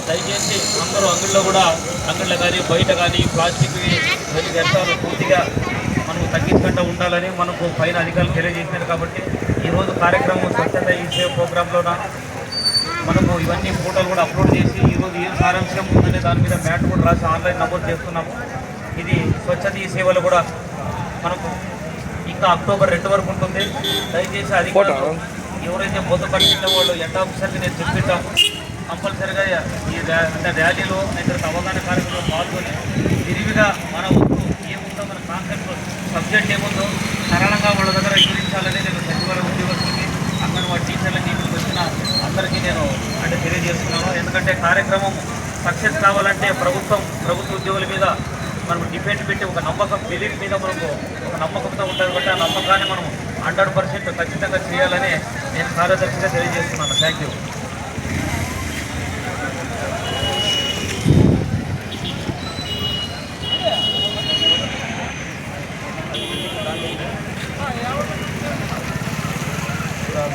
దయచేసి అందరూ అంగళ్ళలో కూడా అంగళ్ళ కానీ బయట కానీ ప్లాస్టిక్ వ్యర్థాలు పూర్తిగా మనకు తగ్గించకుండా ఉండాలని మనకు పైన అధికారులు తెలియజేసినారు. కాబట్టి ఈరోజు కార్యక్రమం స్వచ్ఛత ఈ సేవ ప్రోగ్రాంలోన మనము ఇవన్నీ ఫోటోలు కూడా అప్లోడ్ చేసి ఈరోజు ఏం సారాంశం ఉందనే దాని మీద మ్యాట్ కూడా రాసి ఆన్లైన్ నమోదు చేస్తున్నాము. ఇది స్వచ్ఛత ఈ సేవలు కూడా మనకు ఇంకా అక్టోబర్ 2 వరకు ఉంటుంది. దయచేసి అధికారులు ఎవరైతే పొద్దు పట్టిన వాళ్ళు ఎండ ఆఫీసర్కి నేను చెప్పింటాం కంపల్సరిగా ఈ అంటే ర్యాలీలో ఇద్దరికి అవగాహన కార్యక్రమంలో పాల్గొని విరివిగా మన వద్దు ఏముందో మన కాన్సెప్ట్ సబ్జెక్ట్ ఏముందో సరళంగా వాళ్ళ దగ్గర వివరించాలని నేను సచివాలయ ఉద్యోగస్తులకి అంగన్వాడీ టీచర్లకి వచ్చిన అందరికీ నేను అంటే తెలియజేస్తున్నాను. ఎందుకంటే కార్యక్రమం సక్సెస్ కావాలంటే ప్రభుత్వ ఉద్యోగుల మీద మనం డిపెండ్ పెట్టి ఒక నమ్మకం బిలీఫ్ మీద మనకు ఒక నమ్మకంతో ఉంటుంది. కాబట్టి ఆ నమ్మకాన్ని మనం 100% ఖచ్చితంగా చేయాలని నేను కార్యదర్శిగా తెలియజేస్తున్నాను. Thank you.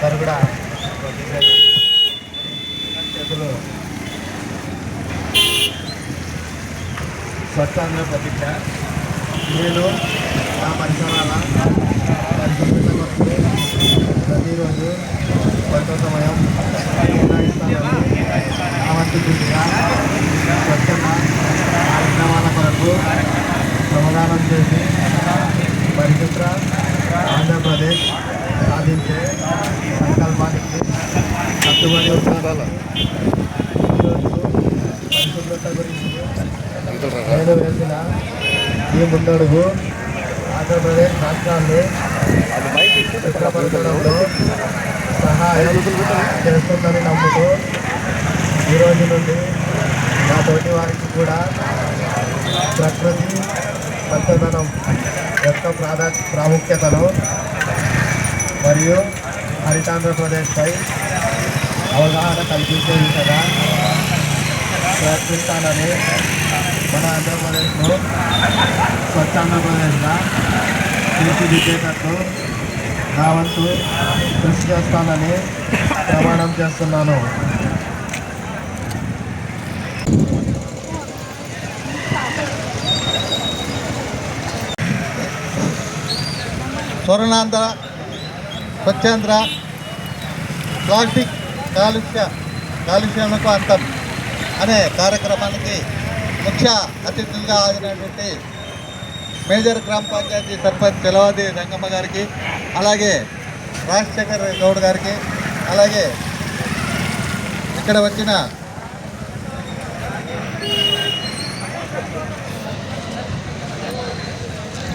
అందరూ కూడా చేతులు స్వచ్ఛంద ప్రతిజ్ఞ. నేను నా పరిసరాల పరిశుభ్రత కొరకు ప్రతిరోజు కొంత సమయం కేటాయిస్తానని నా వంతు కృషిగా స్వచ్ఛత కార్యక్రమాల కొరకు శ్రమదానం చేసి పరిశుభ్ర ఆంధ్రప్రదేశ్ సాధించే సంకల్పానికి కట్టుబడి ఉండాలి. ఈరోజు పరిశుభ్రత గురించి నేను వేసిన ఈ ముందడుగు ఆంధ్రప్రదేశ్ రాష్ట్రాన్ని శుభ్రపరచడంలో సహాయం చేస్తుందని నమ్ముతూ ఈరోజు నుండి నా తోటి వారికి కూడా ప్రకృతి పచ్చదనం యొక్క ప్రాముఖ్యతను మరియు హరితాంధ్రప్రదేశ్పై అవగాహన కల్పించే విధంగా ప్రయత్నిస్తానని మన ఆంధ్రప్రదేశ్లో స్వచ్ఛాంధ్రప్రదేశ్గా తీర్చిదిద్దేటట్టు నా వంతు కృషి చేస్తానని ప్రమాణం చేస్తున్నాను. స్వర్ణాంధ్ర స్వచ్ఛాంధ్ర ప్లాస్టిక్ కాలుష్యాలకు అంతం అనే కార్యక్రమానికి ముఖ్య అతిథులుగా హాజరైనటువంటి మేజర్ గ్రామ పంచాయతీ సర్పంచ్ చెలవాది రంగమ్మ గారికి, అలాగే రాజశేఖర్ గౌడ్ గారికి, అలాగే ఇక్కడ వచ్చిన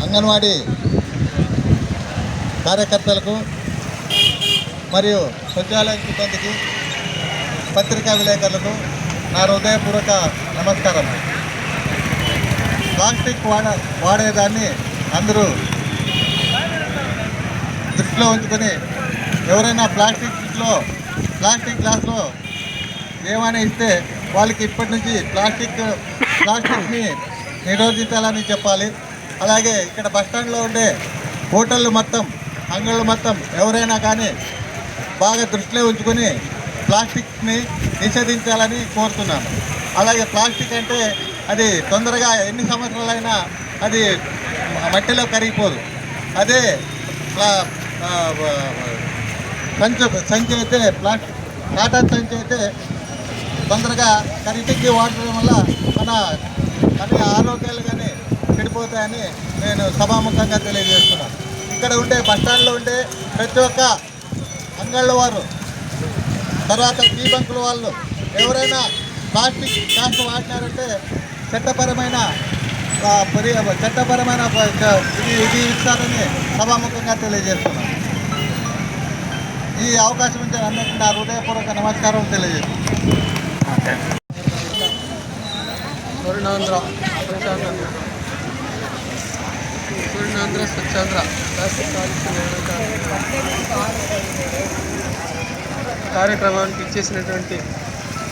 అంగన్వాడీ కార్యకర్తలకు మరియు సచివాలయ సిబ్బందికి, పత్రికా విలేకరులకు నా హృదయపూర్వక నమస్కారం. ప్లాస్టిక్ వాడేదాన్ని అందరూ దృష్టిలో ఉంచుకొని ఎవరైనా ప్లాస్టిక్ గ్లాస్లో ఏమైనా ఇస్తే వాళ్ళకి ఇప్పటి నుంచి ప్లాస్టిక్ని నిరోధించాలని చెప్పాలి. అలాగే ఇక్కడ బస్టాండ్లో ఉండే హోటళ్ళు మొత్తం, అంగళ్ళు మొత్తం ఎవరైనా కానీ బాగా దృష్టిలో ఉంచుకొని ప్లాస్టిక్ని నిషేధించాలని కోరుతున్నాను. అలాగే ప్లాస్టిక్ అంటే అది తొందరగా ఎన్ని సంవత్సరాలైనా అది మట్టిలో కరిగిపోదు. అదే సంచి అయితే కాటన్ సంచి అయితే తొందరగా కరిగికి వాడటం వల్ల మన అన్ని ఆరోగ్యాలు కానీ చెడిపోతాయని నేను సభాముఖంగా తెలియజేస్తున్నాను. ఇక్కడ ఉండే బస్టాండ్లో ఉండే ప్రతి ఒక్క అంగళ్ళ వారు, తర్వాత టీ బంకుల వాళ్ళు ఎవరైనా ప్లాస్టిక్ కాస్త వాడినారంటే చట్టపరమైన ఇది ఇస్తారని సభాముఖంగా తెలియజేస్తున్నాను. ఈ అవకాశం ఇచ్చిన అందరికీ నా హృదయపూర్వక నమస్కారం తెలియజేస్తున్నాను. స్వర్ణాంధ్ర స్వచ్ఛాంధ్ర ప్లాస్టిక్ కార్యక్రమానికి ఇచ్చేసినటువంటి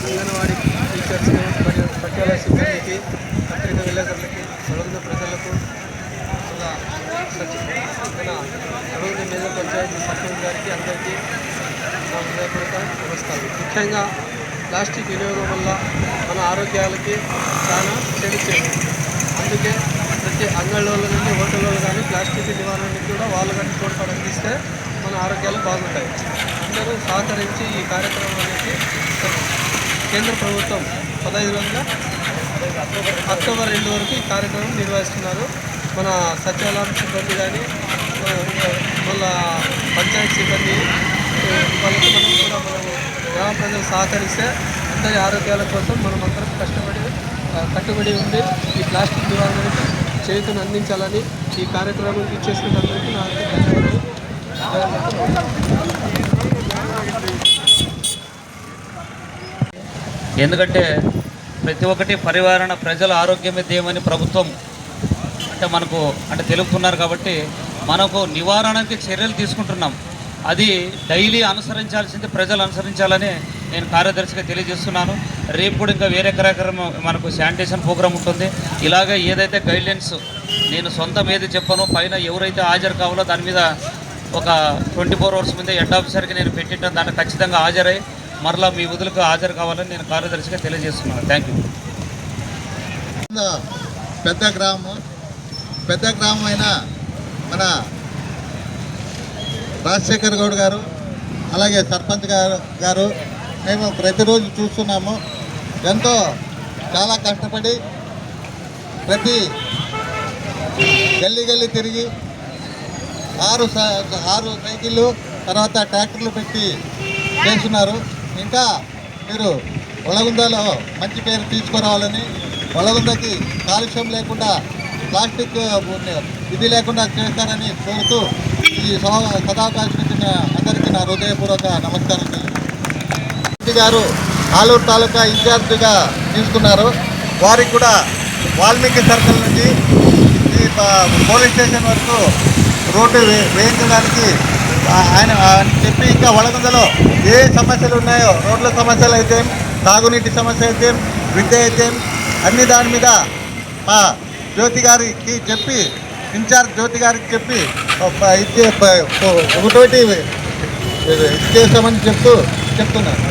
అంగన్వాడీ టీచర్స్కి మరియు సచివాలయ సిబ్బందికి, పత్రికా విలేకరులకి, అడుగున ప్రజలకు, అడుగున మేజర్ పంచాయతీ సర్పంచ్ గారికి అందరికీ నా హృదయపూర్వక నమస్కారం. ముఖ్యంగా ప్లాస్టిక్ వినియోగం వల్ల మన ఆరోగ్యాలకి చాలా చెడు చేస్తుంది. అందుకే ప్రతి అంగళ్ళ నుండి హోటల్లో కానీ ప్లాస్టిక్ నివారణకి కూడా వాళ్ళు కానీ తోడ్పాటు అందిస్తే మన ఆరోగ్యాలు బాగుంటాయి. అందరూ సహకరించి ఈ కార్యక్రమానికి కేంద్ర ప్రభుత్వం 15 రోజుల అక్టోబర్ 2 వరకు ఈ కార్యక్రమం నిర్వహిస్తున్నారు. మన సచివాలయం సిబ్బంది కానీ వాళ్ళ పంచాయతీ సిబ్బంది వాళ్ళకి మనం కూడా మనము గ్రామ ప్రజలు సహకరిస్తే అందరి ఆరోగ్యాల కోసం మనం అందరం కట్టుబడి ఉండి ఈ ప్లాస్టిక్ నివారణకి చేతును అందించాలని ఈ కార్యక్రమం ఇచ్చేసినందుకు నాకు ధన్యవాదాలు. ఎందుకంటే ప్రతి ఒక్కటి పరివారణ ప్రజల ఆరోగ్యమే ధ్యేయమని ప్రభుత్వం మనకు తెలుపుతున్నారు. కాబట్టి మనకు నివారణకి చర్యలు తీసుకుంటున్నాం. అది డైలీ అనుసరించాల్సింది ప్రజలు అనుసరించాలని నేను కార్యదర్శిగా తెలియజేస్తున్నాను. రేపు కూడా ఇంకా వేరే కార్యక్రమం మనకు శానిటేషన్ ప్రోగ్రామ్ ఉంటుంది. ఇలాగే ఏదైతే గైడ్లైన్స్ నేను సొంతం ఏది చెప్పానో పైన ఎవరైతే హాజరు కావాలో దాని మీద ఒక 24 hours ముందే హెడ్ ఆఫీసర్కి నేను పెట్టింటాను. దాన్ని ఖచ్చితంగా హాజరై మరలా మీ విధులకు హాజరు కావాలని నేను కార్యదర్శిగా తెలియజేస్తున్నాను. Thank you. పెద్ద గ్రామం అయిన మన రాజశేఖర్ గౌడ్ గారు అలాగే సర్పంచ్ గారు మేము ప్రతిరోజు చూస్తున్నాము. చాలా కష్టపడి ప్రతి గల్లీ తిరిగి 6 సైకిళ్ళు తర్వాత ట్రాక్టర్లు పెట్టి చేస్తున్నారు. ఇంకా మీరు వలగుందలో మంచి పేరు తీసుకురావాలని, వలగుందకి కాలుష్యం లేకుండా ప్లాస్టిక్ ఇది లేకుండా చేస్తారని కోరుతూ ఈ సదావకాశం ఇచ్చిన అందరికీ నా హృదయపూర్వక నమస్కారం. గారు ఆలూరు తాలూకా ఇన్ఛార్జిగా తీసుకున్నారు. వారికి కూడా వాల్మీకి సర్కిల్ నుంచి ఈ పోలీస్ స్టేషన్ వరకు రోడ్డు వేయించడానికి ఆయన చెప్పి ఇంకా వలగుందలో ఏ సమస్యలు ఉన్నాయో రోడ్ల సమస్యలు అయితే, తాగునీటి సమస్య అయితే, విద్య అయితే అన్ని దాని మీద మా జ్యోతి గారికి చెప్పి ఇన్ఛార్జ్ జ్యోతి గారికి చెప్పి ఒకటోటి ఇది చేస్తామని చెప్తున్నాను.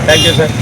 Thank you sir.